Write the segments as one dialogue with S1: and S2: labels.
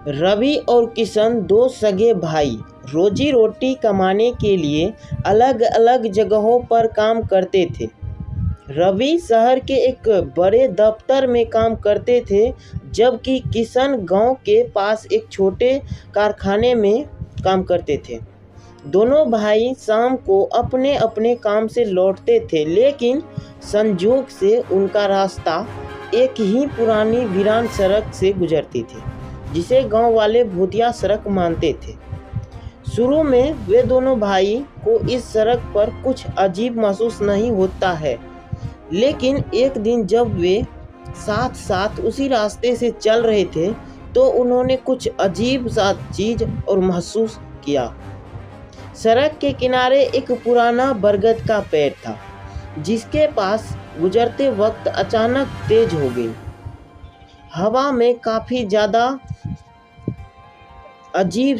S1: रवि और किशन दो सगे भाई रोजी रोटी कमाने के लिए अलग अलग जगहों पर काम करते थे। रवि शहर के एक बड़े दफ्तर में काम करते थे, जबकि किशन गांव के पास एक छोटे कारखाने में काम करते थे। दोनों भाई शाम को अपने अपने काम से लौटते थे, लेकिन संयोग से उनका रास्ता एक ही पुरानी वीरान सड़क से गुजरती थी, जिसे गांव वाले भूतिया सड़क मानते थे। शुरू में वे दोनों भाई को इस सड़क पर कुछ अजीब महसूस नहीं होता है, लेकिन एक दिन जब वे साथ साथ उसी रास्ते से चल रहे थे, तो उन्होंने कुछ अजीब सा चीज और महसूस किया। सड़क के किनारे एक पुराना बरगद का पेड़ था, जिसके पास गुजरते वक्त अचानक तेज हो गई। हवा में काफ़ी ज़्यादा अजीब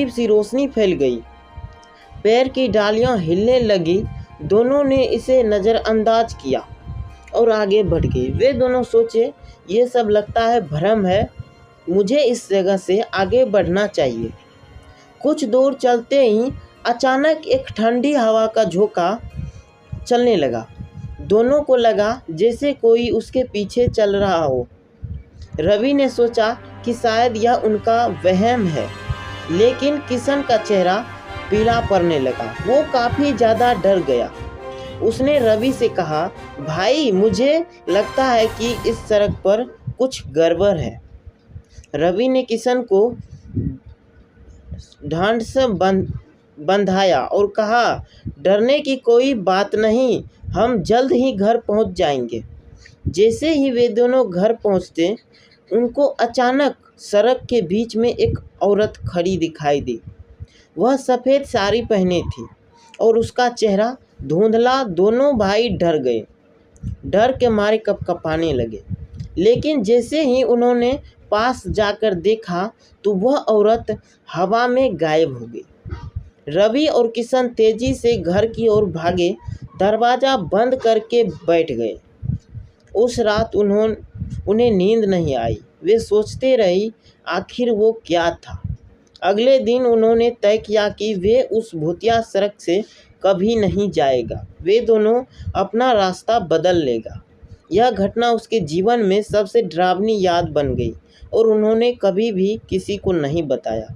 S1: सी रोशनी फैल गई। पेड़ की डालियां हिलने लगी। दोनों ने इसे नज़रअंदाज किया और आगे बढ़ गए। वे दोनों सोचे, ये सब लगता है भ्रम है, मुझे इस जगह से आगे बढ़ना चाहिए। कुछ दूर चलते ही अचानक एक ठंडी हवा का झोंका चलने लगा। दोनों को लगा जैसे कोई उसके पीछे चल रहा हो। रवि ने सोचा कि शायद यह उनका वहम है, लेकिन किशन का चेहरा पीला पड़ने लगा। वो काफ़ी ज़्यादा डर गया। उसने रवि से कहा, भाई मुझे लगता है कि इस सड़क पर कुछ गड़बड़ है। रवि ने किशन को ढांढ से बंधाया और कहा, डरने की कोई बात नहीं, हम जल्द ही घर पहुंच जाएंगे। जैसे ही वे दोनों घर पहुंचते, उनको अचानक सड़क के बीच में एक औरत खड़ी दिखाई दी। वह सफ़ेद साड़ी पहने थी और उसका चेहरा धुंधला। दोनों भाई डर गए, डर के मारे कँपाने लगे। लेकिन जैसे ही उन्होंने पास जाकर देखा, तो वह औरत हवा में गायब हो गई। रवि और किशन तेजी से घर की ओर भागे, दरवाज़ा बंद करके बैठ गए। उस रात उन्हें नींद नहीं आई। वे सोचते रहे आखिर वो क्या था। अगले दिन उन्होंने तय किया कि वे उस भूतिया सड़क से कभी नहीं जाएगा। वे दोनों अपना रास्ता बदल लेगा। यह घटना उसके जीवन में सबसे डरावनी याद बन गई और उन्होंने कभी भी किसी को नहीं बताया।